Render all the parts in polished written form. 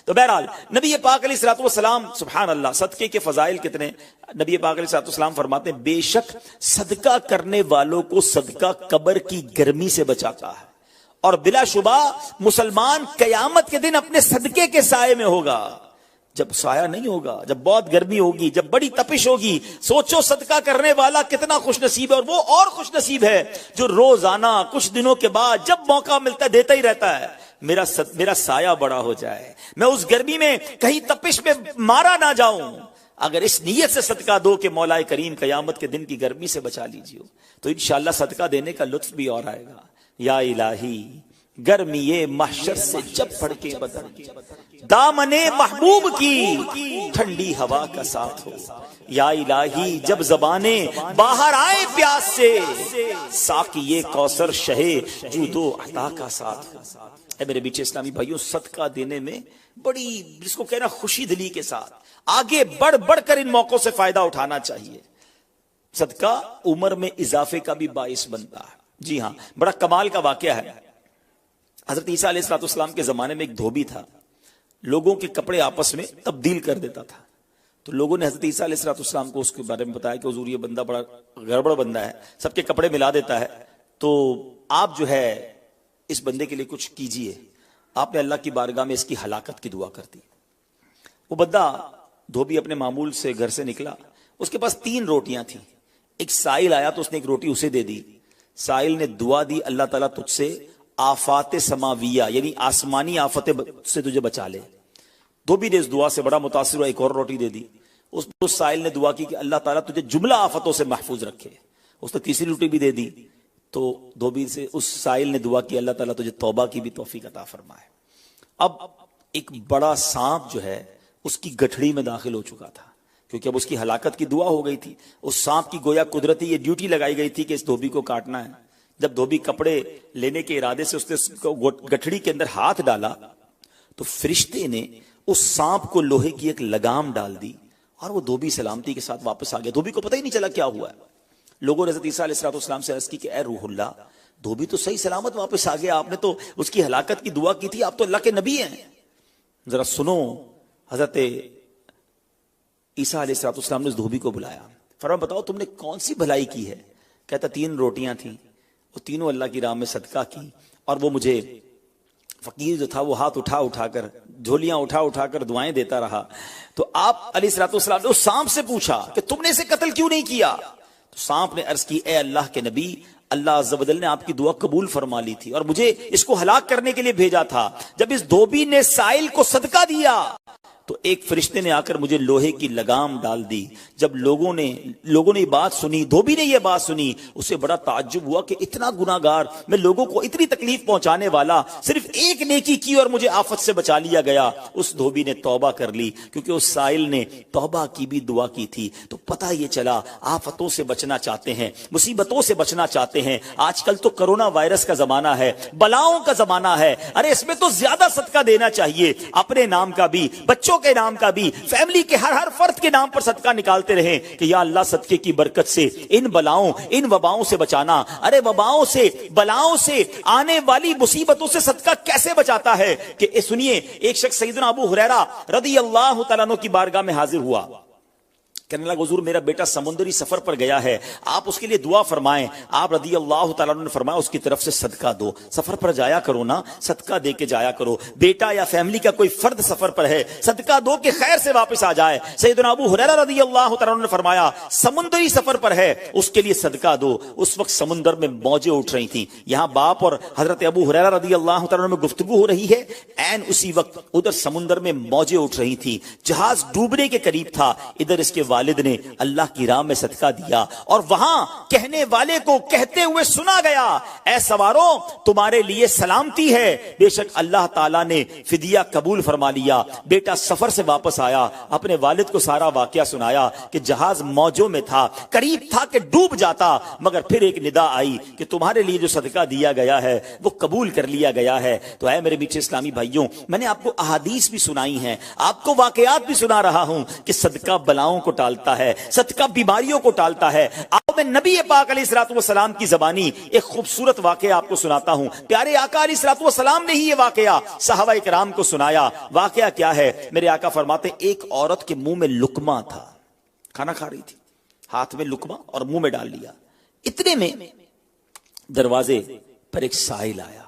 تو بہرحال نبی پاک علیہ الصلوۃ والسلام سبحان اللہ صدقے کے فضائل کتنے. نبی پاک علیہ الصلوۃ والسلام فرماتے ہیں بے شک صدقہ کرنے والوں کو صدقہ قبر کی گرمی سے بچاتا ہے، اور بلا شبہ مسلمان قیامت کے دن اپنے صدقے کے سائے میں ہوگا. جب سایہ نہیں ہوگا، جب بہت گرمی ہوگی، جب بڑی تپش ہوگی، سوچو صدقہ کرنے والا کتنا خوش نصیب ہے. اور وہ اور خوش نصیب ہے جو روزانہ کچھ دنوں کے بعد جب موقع ملتا ہے دیتا ہی رہتا ہے. میرا سایہ بڑا ہو جائے، میں اس گرمی میں کہیں تپش میں مارا نہ جاؤں. اگر اس نیت سے صدقہ دو کہ مولا کریم قیامت کے دن کی گرمی سے بچا لیجیے، تو انشاءاللہ صدقہ دینے کا لطف بھی اور آئے گا. یا الہی گرمی محشر سے جب پڑھ کے بدن دامن محبوب کی ٹھنڈی ہوا کا ساتھ ہو. یا الہی جب زبانیں باہر آئے پیاس سے ساقی کوثر شہے جود و عطا کا ساتھ ہو. اے میرے بیچے اسلامی بھائیوں، صدقہ دینے میں بڑی جس کو کہنا خوشی دلی کے ساتھ آگے بڑھ بڑھ کر ان موقعوں سے فائدہ اٹھانا چاہیے. صدقہ عمر میں اضافے کا بھی باعث بنتا ہے. جی ہاں، بڑا کمال کا واقعہ ہے. حضرت عیسیٰ علیہ السلام کے زمانے میں ایک دھوبی تھا، لوگوں کے کپڑے آپس میں تبدیل کر دیتا تھا. تو لوگوں نے حضرت عیسیٰ علیہ السلام کو اس کے بارے میں بتایا کہ حضور یہ بندہ بڑا گڑبڑ بندہ ہے، سب کے کپڑے ملا دیتا ہے، تو آپ جو ہے اس بندے کے لیے کچھ کیجئے. آپ نے اللہ کی بارگاہ میں اس کی ہلاکت کی دعا کر دی. وہ بندہ دھوبی اپنے معمول سے گھر سے نکلا، اس کے پاس 3 روٹیاں تھیں. ایک سائل آیا تو اس نے ایک روٹی اسے دے دی. سائل نے دعا دی اللہ تعالیٰ تجھ سے آفات سماویہ یعنی آسمانی آفتیں سے تجھے بچا لے. دھوبی نے اس دعا سے بڑا متاثر ہوا، ایک اور روٹی دے دی. اس سائل نے دعا کی کہ اللہ تعالیٰ تجھے جملہ آفتوں سے محفوظ رکھے. اس نے تیسری روٹی بھی دے دی. تو دھوبی سے اس سائل نے دعا کی اللہ تعالیٰ تجھے توبہ کی بھی توفیق عطا فرمائے. اب ایک بڑا سانپ جو ہے اس کی گٹھڑی میں داخل ہو چکا تھا، کیونکہ اب اس کی ہلاکت کی دعا ہو گئی تھی. اس سانپ کی گویا قدرتی یہ ڈیوٹی لگائی گئی تھی کہ اس دھوبی کو کاٹنا ہے. جب دھوبی کپڑے لینے کے ارادے سے اس نے گٹھڑی کے اندر ہاتھ ڈالا تو فرشتے نے اس سانپ کو لوہے کی ایک لگام ڈال دی اور وہ دھوبی سلامتی کے ساتھ واپس آ گیا. دھوبی کو پتہ ہی نہیں چلا کیا ہوا ہے. لوگوں نے حضرت عیسیٰ علیہ السلام سے عرض کی کہ اے روح اللہ، دھوبی تو صحیح سلامت واپس آ گیا، آپ نے تو اس کی ہلاکت کی دعا کی تھی، آپ تو اللہ کے نبی ہیں. ذرا سنو. حضرت عیسیٰ علیہ السلام نے اس دھوبی کو بلایا، فرمایا بتاؤ تم نے کون سی بھلائی کی ہے؟ کہتا 3 روٹیاں تھیں، وہ تینوں اللہ کی راہ میں صدقہ کی، اور وہ مجھے فقیر جو تھا وہ ہاتھ اٹھا کر جھولیاں اٹھا کر دعائیں دیتا رہا. تو آپ علیہ السلام نے اس سانپ سے پوچھا کہ تم نے اسے قتل کیوں نہیں کیا؟ تو سانپ نے عرض کی اے اللہ کے نبی، اللہ عز و جل نے آپ کی دعا قبول فرما لی تھی اور مجھے اس کو ہلاک کرنے کے لیے بھیجا تھا. جب اس دھوبی نے سائل کو صدقہ دیا تو ایک فرشتے نے آ کر مجھے لوہے کی لگام ڈال دی. جب لوگوں نے یہ بات سنی، دھوبی نے یہ بات سنی، اسے بڑا تعجب ہوا کہ اتنا گناہگار، میں لوگوں کو اتنی تکلیف پہنچانے والا، صرف ایک نیکی کی اور مجھے آفت سے بچا لیا گیا. اس دھوبی نے توبہ کر لی کیونکہ اس سائل نے توبہ کی بھی دعا کی تھی. تو پتہ یہ چلا آفتوں سے بچنا چاہتے ہیں، مصیبتوں سے بچنا چاہتے ہیں. آج کل تو کرونا وائرس کا زمانہ ہے، بلاؤں کا زمانہ ہے. ارے اس میں تو زیادہ صدقہ دینا چاہیے، اپنے نام کا بھی، بچوں کے نام کا بھی، فیملی کے ہر فرد کے نام پر صدقہ نکالتے رہیں کہ یا اللہ صدقے کی برکت سے ان بلاؤں ان وباؤں سے بچانا. ارے وباؤں سے، بلاؤں سے، آنے والی مصیبتوں سے صدقہ کیسے بچاتا ہے کہ سنیے. ایک شخص سیدنا ابو ہریرہ رضی اللہ تعالیٰ عنہ کی بارگاہ میں حاضر ہوا، کہنے لگا حضور میرا بیٹا سمندری سفر پر گیا ہے، آپ اس کے لیے دعا فرمائیں. آپ رضی اللہ تعالیٰ عنہ نے فرمایا اس کی طرف سے صدقہ دو. سفر پر جایا کرو نا، صدقہ دے کے جایا کرو. بیٹا یا فیملی کا کوئی فرد سفر پر ہے، صدقہ دو کہ خیر سے واپس آ جائے. سیدنا ابو ہریرہ رضی اللہ تعالیٰ عنہ نے فرمایا سمندری سفر پر ہے اس کے لیے صدقہ دو. اس وقت سمندر میں موجیں اٹھ رہی تھیں. یہاں باپ اور حضرت ابو ہریرہ رضی اللہ تعالیٰ عنہ میں گفتگو ہو رہی ہے، عین اسی وقت ادھر سمندر میں موجیں اٹھ رہی تھیں، جہاز ڈوبنے کے قریب تھا. ادھر اس کے والد نے اللہ کی راہ میں صدقہ دیا اور وہاں کہنے والے کو کہتے ہوئے سنا گیا اے سواروں تمہارے لیے سلامتی ہے، بے شک اللہ تعالیٰ نے فدیہ قبول فرما لیا. بیٹا سفر سے واپس آیا، اپنے والد کو سارا واقعہ سنایا کہ جہاز موجوں میں تھا، قریب تھا کہ ڈوب جاتا، مگر پھر ایک ندا آئی کہ تمہارے لیے جو صدقہ دیا گیا ہے وہ قبول کر لیا گیا ہے. تو اے میرے میٹھے اسلامی بھائیوں، میں نے آپ کو احادیث بھی سنائی ہیں، آپ کو واقعات بھی سنا رہا ہوں کہ صدقہ بلاؤں کو ٹالتا ہے، صدقہ بیماریوں کو ٹالتا ہے. میں نبی پاک علیہ الصلوۃ والسلام کی زبانی ایک خوبصورت واقعہ آپ کو سناتا ہوں. پیارے آقا علیہ الصلوۃ والسلام نے ہی یہ واقعہ صحابہ کرام کو سنایا. واقعہ کیا ہے؟ میرے آقا فرماتے ایک عورت کے منہ میں لقمہ تھا، کھانا کھا رہی تھی، ہاتھ میں لقمہ اور منہ میں ڈال لیا. اتنے میں دروازے پر ایک سائل آیا.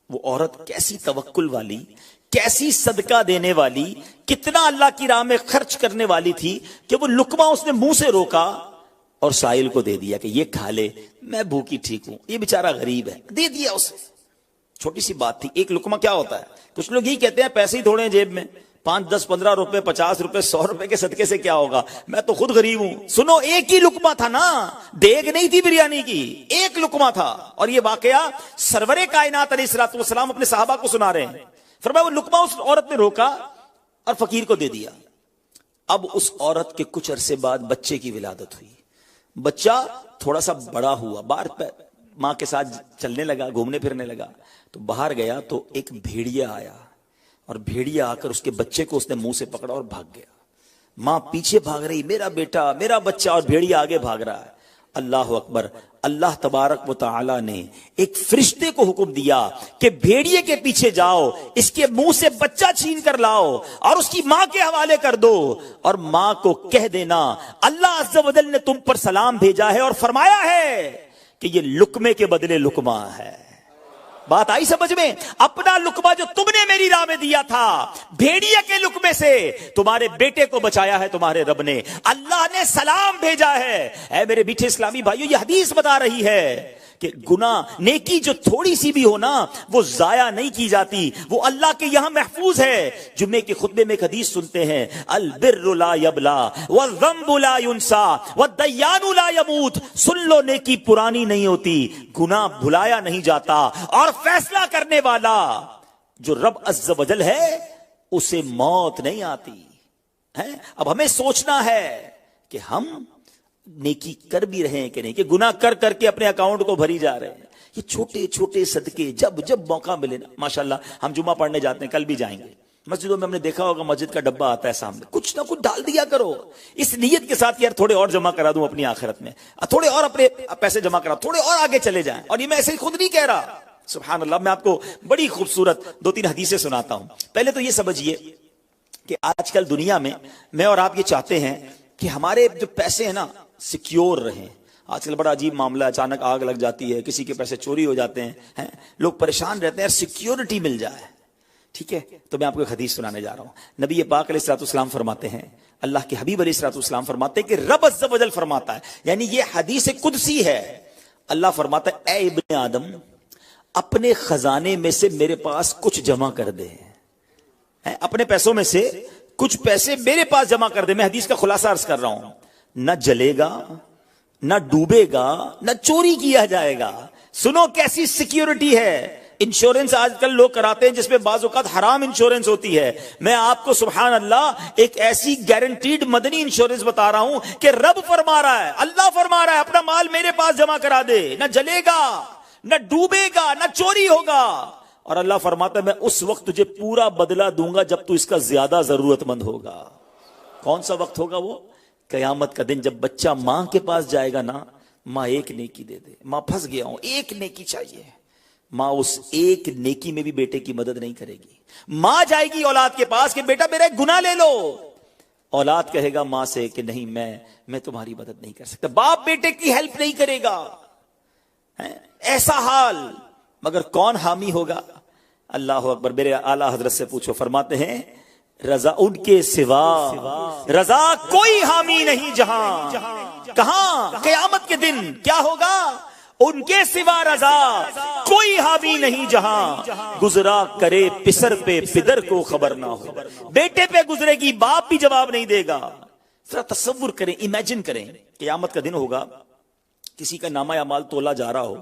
وہ عورت کیسی توکل والی، کیسی صدقہ دینے والی، کتنا اللہ کی راہ میں خرچ کرنے والی تھی کہ وہ لقمہ اس نے منہ سے روکا اور سائل کو دے دیا کہ یہ کھا لے، میں بھوکی ٹھیک ہوں، یہ بیچارہ غریب ہے. دے دیا اسے. چھوٹی سی بات تھی. ایک لقمہ کیا ہوتا ہے؟ کچھ لوگ یہی کہتے ہیں پیسے ہی تھوڑے ہیں جیب میں، 5 10 15 روپے 50 روپے 100 روپے کے صدقے سے کیا ہوگا، میں تو خود غریب ہوں. سنو، ایک ہی لقمہ تھا نا، دیگ نہیں تھی بریانی کی، ایک لقمہ تھا. اور یہ واقعہ سرور کائنات علیہ الصلوۃ والسلام اپنے صحابہ کو سنا رہے ہیں. فرمایا وہ لقمہ اس عورت نے روکا اور فقیر کو دے دیا. اب اس عورت کے کچھ عرصے بعد بچے کی ولادت ہوئی. بچہ تھوڑا سا بڑا ہوا، باہر ماں کے ساتھ چلنے لگا، گھومنے پھرنے لگا. تو باہر گیا تو ایک بھیڑیا آیا اور بھیڑیا آ کر اس کے بچے کو اس نے منہ سے پکڑا اور بھاگ گیا. ماں پیچھے بھاگ رہی، میرا بیٹا، میرا بچہ، اور بھیڑیا آگے بھاگ رہا ہے. اللہ اکبر. اللہ تبارک و تعالی نے ایک فرشتے کو حکم دیا کہ بھیڑیے کے پیچھے جاؤ، اس کے منہ سے بچہ چھین کر لاؤ اور اس کی ماں کے حوالے کر دو، اور ماں کو کہہ دینا اللہ عز و جل نے تم پر سلام بھیجا ہے اور فرمایا ہے کہ یہ لقمے کے بدلے لقمہ ہے. بات آئی سمجھ میں؟ اپنا لقمہ جو تم نے میری راہ میں دیا تھا، بھیڑیے کے لقمے سے تمہارے بیٹے کو بچایا ہے تمہارے رب نے. اللہ نے سلام بھیجا ہے. اے میرے میٹھے اسلامی بھائیو، یہ حدیث بتا رہی ہے کہ گناہ، نیکی جو تھوڑی سی بھی ہو نا، وہ ضائع نہیں کی جاتی، وہ اللہ کے یہاں محفوظ ہے. جمعے کے خطبے میں ایک حدیث سنتے ہیں، البر لا یبلا والذنب لا ینسا والدیان لا یموت. سن لو، نیکی پرانی نہیں ہوتی، گناہ بھلایا نہیں جاتا، اور فیصلہ کرنے والا جو رب عز و جل ہے اسے موت نہیں آتی ہے. اب ہمیں سوچنا ہے کہ ہم نیکی کر بھی رہے ہیں کہ نہیں، کہ گناہ کر کر کے اپنے اکاؤنٹ کو بھری جا رہے ہیں. یہ چھوٹے چھوٹے صدقے جب موقع ملے نا، ماشاءاللہ ہم جمعہ پڑھنے جاتے ہیں، کل بھی جائیں گے. مسجدوں میں ہم نے دیکھا ہوگا، مسجد کا ڈبہ آتا ہے سامنے، کچھ نہ کچھ ڈال دیا کرو اس نیت کے ساتھ یار تھوڑے اور جمع کرا دوں اپنی آخرت میں، تھوڑے اور اپنے پیسے جمع کرا، تھوڑے اور آگے چلے جائیں. اور یہ میں ایسے ہی خود نہیں کہہ رہا، سبحان اللہ. میں آپ کو بڑی خوبصورت 2-3 حدیثیں سناتا ہوں. پہلے تو یہ سمجھیے کہ آج کل دنیا میں اور آپ یہ چاہتے ہیں کہ ہمارے جو پیسے ہیں نا سیکیور رہیں. آج کل بڑا عجیب معاملہ ہے، اچانک آگ لگ جاتی ہے، کسی کے پیسے چوری ہو جاتے ہیں، لوگ پریشان رہتے ہیں، سیکیورٹی مل جائے. ٹھیک ہے، تو میں آپ کو ایک حدیث سنانے جا رہا ہوں. نبی پاک علیہ الصلوۃ والسلام فرماتے ہیں، اللہ کے حبیب علیہ الصلوۃ والسلام فرماتے ہیں کہ رب عز و جل فرماتا ہے، یعنی یہ حدیث قدسی ہے. اللہ فرماتا ہے، اے ابن آدم، اپنے خزانے میں سے میرے پاس کچھ جمع کر دے. اپنے پیسوں میں سے کچھ پیسے میرے پاس جمع کر دے. میں حدیث کا خلاصہ عرض کر رہا ہوں. نہ جلے گا، نہ ڈوبے گا، نہ چوری کیا جائے گا. سنو کیسی سیکیورٹی ہے. انشورنس آج کل لوگ کراتے ہیں جس میں بعض اوقات حرام انشورنس ہوتی ہے. میں آپ کو سبحان اللہ ایک ایسی گارنٹیڈ مدنی انشورنس بتا رہا ہوں کہ رب فرما رہا ہے، اللہ فرما رہا ہے، اپنا مال میرے پاس جمع کرا دے. نہ جلے گا، نہ ڈوبے گا، نہ چوری ہوگا. اور اللہ فرماتا ہے میں اس وقت تجھے پورا بدلہ دوں گا جب تو اس کا زیادہ ضرورت مند ہوگا. کون سا وقت ہوگا وہ؟ قیامت کا دن، جب بچہ ماں کے پاس جائے گا نا، ماں ایک نیکی دے دے، ماں پھنس گیا ہوں، ایک نیکی چاہیے. ماں اس ایک نیکی میں بھی بیٹے کی مدد نہیں کرے گی. ماں جائے گی اولاد کے پاس کہ بیٹا میرا ایک گناہ لے لو. اولاد کہے گا ماں سے کہ نہیں، میں تمہاری مدد نہیں کر سکتا. باپ بیٹے کی ہیلپ نہیں کرے گا. ایسا حال، مگر کون حامی ہوگا؟ اللہ اکبر. میرے اعلیٰ حضرت سے پوچھو، فرماتے ہیں رضا ان کے سوا رضا کوئی حامی نہیں جہاں. کہاں؟ قیامت کے دن کیا ہوگا؟ ان کے سوا رضا کوئی حامی نہیں جہاں. گزرا کرے پسر پہ پدر کو خبر نہ ہو. بیٹے پہ گزرے گی، باپ بھی جواب نہیں دے گا. ذرا تصور کریں، امیجن کریں، قیامت کا دن ہوگا، کسی کا نامہ اعمال تولا جا رہا ہو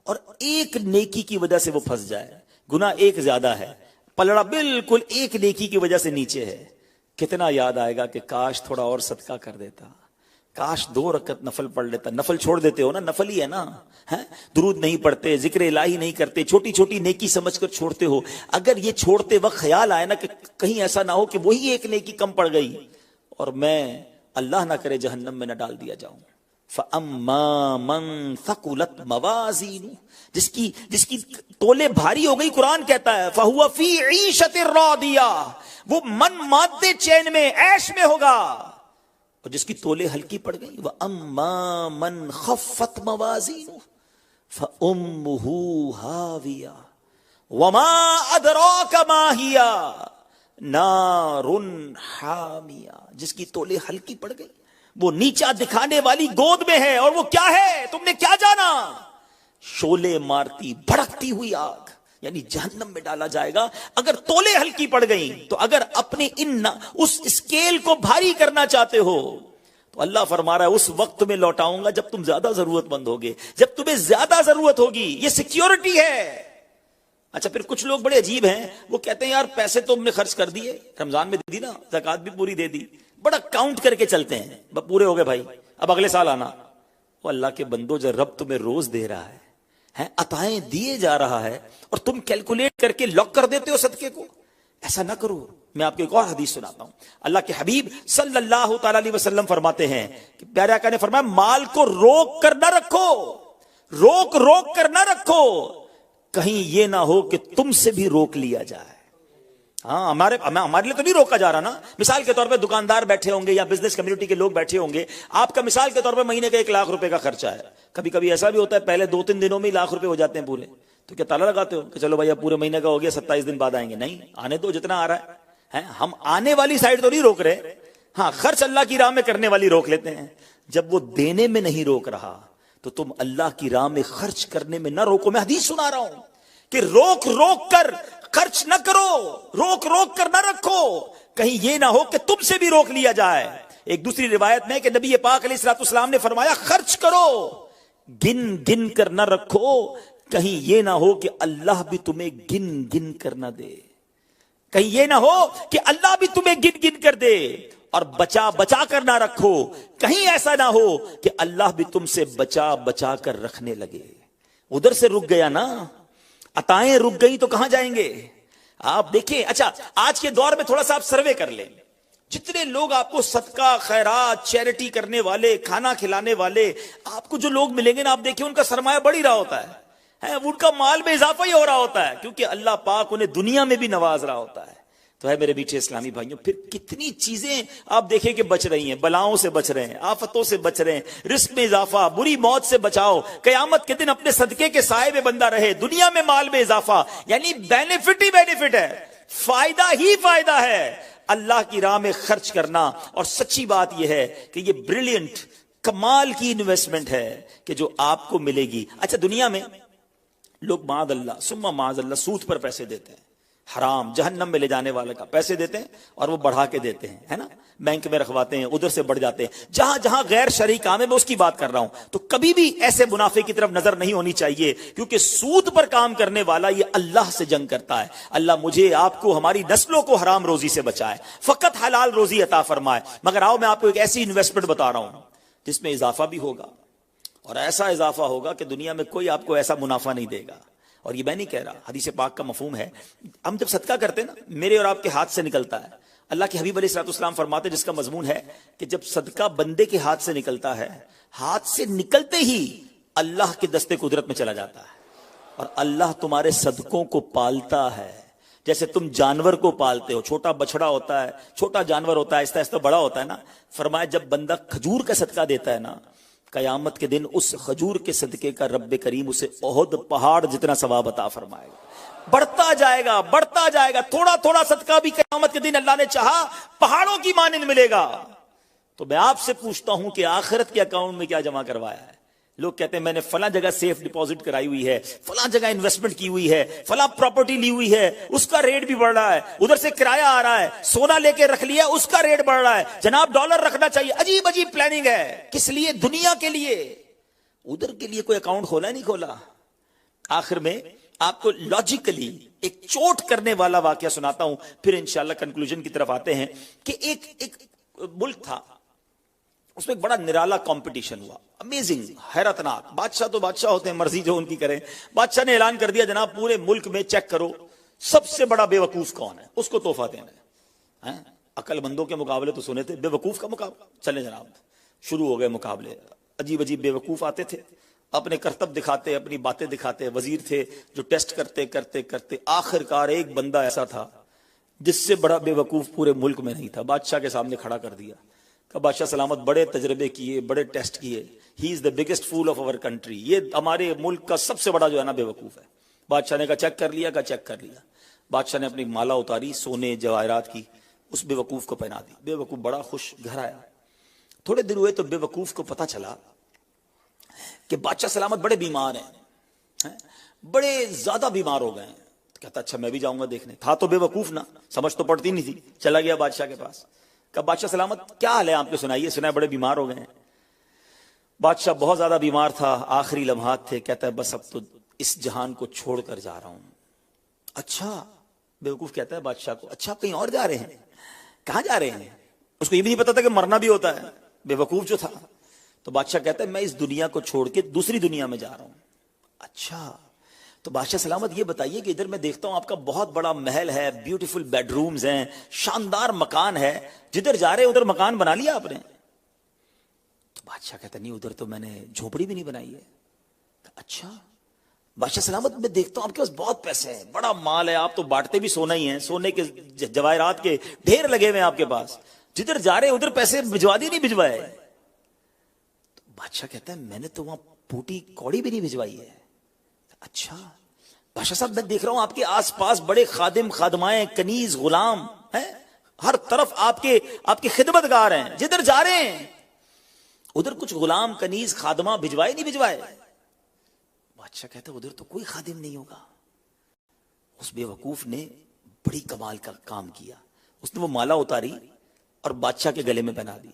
اور ایک نیکی کی وجہ سے وہ پھنس جائے. گناہ ایک زیادہ ہے، پلڑا بالکل ایک نیکی کی وجہ سے نیچے ہے. کتنا یاد آئے گا کہ کاش تھوڑا اور صدقہ کر دیتا، کاش 2 رکعت نفل پڑھ لیتا. نفل چھوڑ دیتے ہو نا، نفل ہی ہے نا، درود نہیں پڑھتے، ذکر الہی نہیں کرتے، چھوٹی چھوٹی نیکی سمجھ کر چھوڑتے ہو. اگر یہ چھوڑتے وقت خیال آئے نا کہ کہیں ایسا نہ ہو کہ وہی ایک نیکی کم پڑ گئی اور میں اللہ نہ کرے جہنم میں نہ ڈال دیا جاؤں، فَأَمَّا مَنْ ثَقُلَتْ مَوَازِينُهُ، جس کی تولے بھاری ہو گئی، قرآن کہتا ہے فَهُوَ فِي عِيشَةٍ رَاضِيَةٍ، وہ من مادے چین میں، عیش میں ہوگا. اور جس کی تولے ہلکی پڑ گئی، وَأَمَّا مَنْ خَفَّتْ مَوَازِينُهُ فَأُمُّهُ هَاوِيَةٌ وَمَا أَدْرَاكَ مَا هِيَ نَارٌ حَامِيَةٌ، جس کی تولے ہلکی پڑ گئی، وہ نیچا دکھانے والی گود میں ہے، اور وہ کیا ہے تم نے کیا جانا؟ شولے مارتی بھڑکتی ہوئی آگ، یعنی جہنم میں ڈالا جائے گا اگر تولے ہلکی پڑ گئیں. تو اگر اپنے اس اسکیل کو بھاری کرنا چاہتے ہو تو اللہ فرما رہا ہے اس وقت میں لوٹاؤں گا جب تم زیادہ ضرورت مند ہوگے، جب تمہیں زیادہ ضرورت ہوگی. یہ سیکیورٹی ہے. اچھا پھر کچھ لوگ بڑے عجیب ہیں، وہ کہتے ہیں یار پیسے تو ہم نے خرچ کر دیے، رمضان میں دے دی نا، زکات بھی پوری دے دی، بڑا کاؤنٹ کر کے چلتے ہیں، پورے ہو گئے بھائی اب اگلے سال آنا. وہ اللہ کے بندو، جو رب تمہیں روز دے رہا ہے، عطائیں دیے جا رہا ہے، اور تم کیلکولیٹ کر کے لاک کر دیتے ہو صدقے کو. ایسا نہ کرو. میں آپ کو ایک اور حدیث سناتا ہوں. اللہ کے حبیب صلی اللہ تعالی علیہ وسلم فرماتے ہیں کہ پیارے آقا نے فرمایا مال کو روک کر نہ رکھو، روک کر نہ رکھو، کہیں یہ نہ ہو کہ تم سے بھی روک لیا جائے. ہاں ہمارے لیے تو نہیں روکا جا رہا نا. مثال کے طور پہ دکاندار بیٹھے ہوں گے یا بزنس کمیونٹی کے لوگ بیٹھے ہوں گے، آپ کا مثال کے طور پہ مہینے کا 1 لاکھ روپے کا خرچہ ہے. کبھی کبھی ایسا بھی ہوتا ہے پہلے 2-3 دنوں میں ہی لاکھ روپے ہو جاتے ہیں پورے. تو کیا تالا لگاتے ہو کہ چلو بھائی اب پورے مہینے کا ہو گیا، 27 دن بعد آئیں گے؟ نہیں، آنے دو جتنا آ رہا ہے. ہم آنے والی سائڈ تو نہیں روک رہے، ہاں خرچ اللہ کی راہ میں کرنے والی روک لیتے ہیں. جب وہ دینے میں نہیں روک رہا تو تم اللہ کی راہ میں خرچ کرنے میں نہ روکو. میں حدیث سنا رہا ہوں کہ روک کر خرچ نہ کرو، روک کر نہ رکھو، کہیں یہ نہ ہو کہ تم سے بھی روک لیا جائے. ایک دوسری روایت میں کہ نبی پاک علیہ الصلوۃ والسلام نے فرمایا خرچ کرو، گن کر نہ رکھو، کہیں یہ نہ ہو کہ اللہ بھی تمہیں گن کر نہ دے. کہیں یہ نہ ہو کہ اللہ بھی تمہیں گن کر دے. اور بچا کر نہ رکھو، کہیں ایسا نہ ہو کہ اللہ بھی تم سے بچا کر رکھنے لگے. ادھر سے رک گیا نا، عطائیں رک گئی تو کہاں جائیں گے آپ؟ دیکھیں اچھا آج کے دور میں تھوڑا سا آپ سروے کر لیں، جتنے لوگ آپ کو صدقہ خیرات چیریٹی کرنے والے، کھانا کھلانے والے، آپ کو جو لوگ ملیں گے نا، آپ دیکھیں ان کا سرمایہ بڑھ ہی رہا ہوتا ہے، ان کا مال میں اضافہ ہی ہو رہا ہوتا ہے، کیونکہ اللہ پاک انہیں دنیا میں بھی نواز رہا ہوتا ہے. تو ہے میرے میٹھے اسلامی بھائیوں، پھر کتنی چیزیں آپ دیکھیں کہ بچ رہی ہیں، بلاؤں سے بچ رہے ہیں، آفتوں سے بچ رہے ہیں، رزق میں اضافہ، بری موت سے بچاؤ، قیامت کے دن اپنے صدقے کے سائے میں بندہ رہے، دنیا میں مال میں اضافہ، یعنی بینیفٹ ہی بینیفٹ ہے، فائدہ ہی فائدہ ہے اللہ کی راہ میں خرچ کرنا. اور سچی بات یہ ہے کہ یہ بریلینٹ کمال کی انویسٹمنٹ ہے کہ جو آپ کو ملے گی. اچھا دنیا میں لوگ معاذ اللہ ثم معاذ اللہ سود پر پیسے دیتے ہیں، حرام جہنم میں لے جانے والے کا پیسے دیتے ہیں، اور وہ بڑھا کے دیتے ہیں، ہے نا، بینک میں رکھواتے ہیں، ادھر سے بڑھ جاتے ہیں. جہاں غیر شرعی کام ہے میں اس کی بات کر رہا ہوں. تو کبھی بھی ایسے منافع کی طرف نظر نہیں ہونی چاہیے، کیونکہ سود پر کام کرنے والا یہ اللہ سے جنگ کرتا ہے. اللہ مجھے آپ کو ہماری نسلوں کو حرام روزی سے بچائے، فقط حلال روزی عطا فرمائے. مگر آؤ میں آپ کو ایک ایسی انویسٹمنٹ بتا رہا ہوں جس میں اضافہ بھی ہوگا، اور ایسا اضافہ ہوگا کہ دنیا میں کوئی آپ کو ایسا منافع نہیں دے گا. اور یہ میں نہیں کہہ رہا، حدیث پاک کا مفہوم ہے. ہم جب صدقہ کرتے ہیں نا، میرے اور آپ کے ہاتھ سے نکلتا ہے. اللہ کے حبیب علیہ الصلوۃ والسلام فرماتے ہیں، جس کا مضمون ہے کہ جب صدقہ بندے کے ہاتھ سے نکلتا ہے، ہاتھ سے نکلتے ہی اللہ کے دستے قدرت میں چلا جاتا ہے، اور اللہ تمہارے صدقوں کو پالتا ہے جیسے تم جانور کو پالتے ہو. چھوٹا بچڑا ہوتا ہے، چھوٹا جانور ہوتا ہے، آہستہ آہستہ بڑا ہوتا ہے نا. فرمایا جب بندہ کھجور کا صدقہ دیتا ہے نا، قیامت کے دن اس کھجور کے صدقے کا رب کریم اسے احد پہاڑ جتنا ثواب عطا فرمائے گا. بڑھتا جائے گا، تھوڑا تھوڑا صدقہ بھی قیامت کے دن اللہ نے چاہا پہاڑوں کی مانند ملے گا. تو میں آپ سے پوچھتا ہوں کہ آخرت کے اکاؤنٹ میں کیا جمع کروایا ہے؟ لوگ کہتے ہیں میں نے فلاں جگہ سیف ڈپازٹ کرائی ہوئی ہے، فلاں جگہ انویسٹمنٹ کی ہوئی ہے، فلاں پراپرٹی لی ہوئی ہے، اس کا ریٹ بھی بڑھ رہا ہے، ادھر سے کرایہ آ رہا ہے، سونا لے کے رکھ لیا اس کا ریٹ بڑھ رہا ہے، جناب ڈالر رکھنا چاہیے. عجیب پلاننگ ہے. کس لیے؟ دنیا کے لیے. ادھر کے لیے کوئی اکاؤنٹ کھولا نہیں کھولا. آخر میں آپ کو لاجیکلی ایک چوٹ کرنے والا واقعہ سناتا ہوں، پھر انشاءاللہ کنکلوژن کی طرف آتے ہیں. کہ ایک ملک تھا، اس میں ایک بڑا نرالا کمپٹیشن ہوا، امیزنگ، حیرتناک. بادشاہ تو بادشاہ ہوتے ہیں، مرضی جو ان کی کریں. بادشاہ نے اعلان کر دیا جناب پورے ملک میں چیک کرو سب سے بڑا بے وقوف کون ہے، اس کو تحفہ دینا ہے. عقل مندوں کے مقابلے تو سنے تھے، بے وقوف کا مقابلہ. چلے جناب، شروع ہو گئے مقابلے. عجیب عجیب بیوقوف آتے تھے، اپنے کرتب دکھاتے، اپنی باتیں دکھاتے. وزیر تھے جو ٹیسٹ کرتے کرتے کرتے آخر کار ایک بندہ ایسا تھا جس سے بڑا بیوقوف پورے ملک میں نہیں تھا. بادشاہ کے سامنے کھڑا کر دیا کہ بادشاہ سلامت، بڑے تجربے کیے، بڑے ٹیسٹ کیے، ہی is the biggest fool of our country, یہ ہمارے ملک کا سب سے بڑا جو ہے نا بیوقوف ہے. بادشاہ نے کہا چیک کر لیا، کہا چیک کر لیا. بادشاہ نے اپنی مالا اتاری سونے جواہرات کی، اس بیوقوف کو پہنا دی. بیوقوف بڑا خوش گھر آیا. تھوڑے دن ہوئے تو بیوقوف کو پتا چلا کہ بادشاہ سلامت بڑے بیمار ہیں، بڑے زیادہ بیمار ہو گئے ہیں. کہتا اچھا میں بھی جاؤں گا دیکھنے. تھا تو بیوقوف نا، سمجھ تو پڑتی نہیں تھی. چلا گیا بادشاہ کے پاس. کہا بادشاہ سلامت کیا حال ہے آپ کے، سنائیے، سنا ہے بڑے بیمار ہو گئے ہیں. بادشاہ بہت زیادہ بیمار تھا، آخری لمحات تھے. کہتا ہے بس اب تو اس جہان کو چھوڑ کر جا رہا ہوں. اچھا، بیوقوف کہتا ہے بادشاہ کو اچھا آپ کہیں اور جا رہے ہیں؟ کہاں جا رہے ہیں؟ اس کو یہ بھی نہیں پتا تھا کہ مرنا بھی ہوتا ہے، بیوقوف جو تھا. تو بادشاہ کہتا ہے میں اس دنیا کو چھوڑ کے دوسری دنیا میں جا رہا ہوں. اچھا، تو بادشاہ سلامت یہ بتائیے کہ ادھر میں دیکھتا ہوں آپ کا بہت بڑا محل ہے، بیوٹیفل بیڈ رومز ہیں، شاندار مکان ہے، جدھر جا رہے ادھر مکان بنا لیا آپ نے؟ تو بادشاہ کہتا نہیں، ادھر تو میں نے جھونپڑی بھی نہیں بنائی ہے. اچھا بادشاہ سلامت میں دیکھتا ہوں آپ کے پاس بہت پیسے ہیں، بڑا مال ہے، آپ تو بانٹتے بھی سونا ہی ہیں، سونے کے جواہرات کے ڈھیر لگے ہوئے ہیں آپ کے پاس، جدھر جا رہے ادھر پیسے بھجوا دی نہیں بھجوائے؟ تو بادشاہ کہتا ہے میں نے تو وہاں پوٹی کوڑی بھی نہیں بھجوائی ہے. اچھا بادشاہ صاحب میں دیکھ رہا ہوں آپ کے آس پاس بڑے خادم خادمائیں، کنیز غلام ہیں، ہر طرف آپ کے خدمت گار ہیں، جدھر جا رہے ہیں ادھر کچھ غلام کنیز خادمہ بھجوائے نہیں بھجوائے؟ بادشاہ کہتا ہے ادھر تو کوئی خادم نہیں ہوگا. اس بیوقوف نے بڑی کمال کا کام کیا. اس نے وہ مالا اتاری اور بادشاہ کے گلے میں پہنا دی.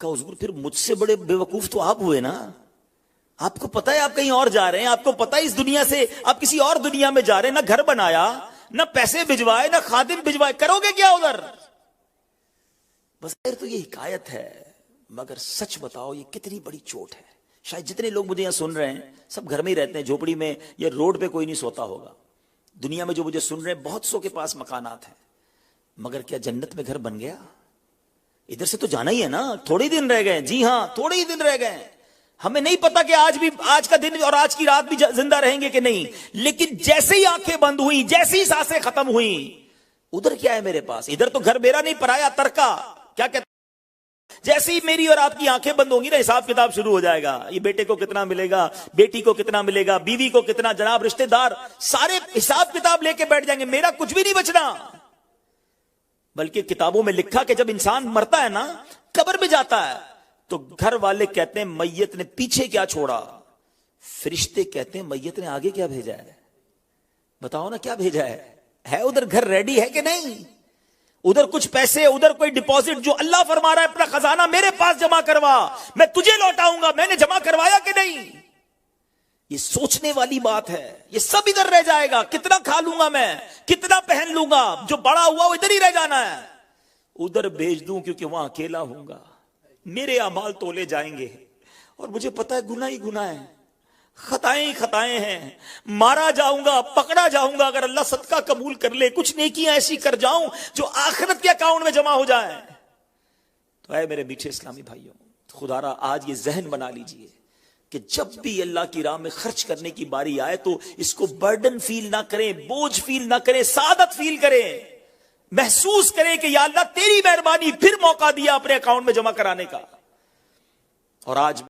کہا حضور پھر مجھ سے بڑے بیوقوف تو آپ ہوئے نا، آپ کو پتا ہے آپ کہیں اور جا رہے ہیں، آپ کو پتا ہے اس دنیا سے آپ کسی اور دنیا میں جا رہے ہیں، نہ گھر بنایا، نہ پیسے بھجوائے، نہ خادم بھجوائے، کرو گے کیا ادھر؟ بس تو یہ حکایت ہے، مگر سچ بتاؤ یہ کتنی بڑی چوٹ ہے. شاید جتنے لوگ مجھے یہاں سن رہے ہیں سب گھر میں ہی رہتے ہیں، جھوپڑی میں یا روڈ پہ کوئی نہیں سوتا ہوگا. دنیا میں جو مجھے سن رہے ہیں بہت سو کے پاس مکانات ہیں، مگر کیا جنت میں گھر بن گیا؟ ادھر سے تو جانا ہی ہے نا، تھوڑے ہی دن رہ گئے. جی ہاں تھوڑے ہی دن رہ گئے. ہمیں نہیں پتا کہ آج کا دن اور آج کی رات بھی زندہ رہیں گے کہ نہیں، لیکن جیسے ہی آنکھیں بند ہوئیں، جیسی سانسیں ختم ہوئیں، ادھر کیا ہے میرے پاس؟ ادھر تو گھر میرا نہیں، پرایا ترکا. کیا کہتے جیسے ہی میری اور آپ کی آنکھیں بند ہوں گی نا، حساب کتاب شروع ہو جائے گا. یہ بیٹے کو کتنا ملے گا، بیٹی کو کتنا ملے گا، بیوی کو کتنا، جناب رشتہ دار سارے حساب کتاب لے کے بیٹھ جائیں گے. میرا کچھ بھی نہیں بچنا. بلکہ کتابوں میں لکھا کہ جب انسان مرتا ہے نا، قبر میں جاتا ہے، تو گھر والے کہتے ہیں میت نے پیچھے کیا چھوڑا، فرشتے کہتے ہیں میت نے آگے کیا بھیجا ہے. بتاؤ نا کیا بھیجا ہے ادھر گھر ریڈی ہے کہ نہیں؟ ادھر کچھ پیسے، ادھر کوئی ڈپوزٹ، جو اللہ فرما رہا ہے اپنا خزانہ میرے پاس جمع کروا، میں تجھے لوٹاؤں گا، میں نے جمع کروایا کہ نہیں؟ یہ سوچنے والی بات ہے. یہ سب ادھر رہ جائے گا. کتنا کھا لوں گا میں، کتنا پہن لوں گا، جو بڑا ہوا وہ ادھر ہی رہ جانا ہے. ادھر بھیج دوں کیونکہ وہاں اکیلا ہوں گا. میرے اعمال تولے جائیں گے اور مجھے پتا ہے گناہ ہی گناہ ہے، خطائیں ہی خطائیں ہیں. مارا جاؤں گا، پکڑا جاؤں گا، اگر اللہ صدقہ قبول کر لے، کچھ نیکیاں ایسی کر جاؤں جو آخرت کے اکاؤنٹ میں جمع ہو جائیں. تو اے میرے میٹھے اسلامی بھائیوں، خدا را آج یہ ذہن بنا لیجئے کہ جب بھی اللہ کی راہ میں خرچ کرنے کی باری آئے تو اس کو برڈن فیل نہ کریں، بوجھ فیل نہ کریں، سعادت فیل کریں، محسوس کریں کہ یا اللہ تیری مہربانی، پھر موقع دیا اپنے اکاؤنٹ میں جمع کرانے کا. اور آج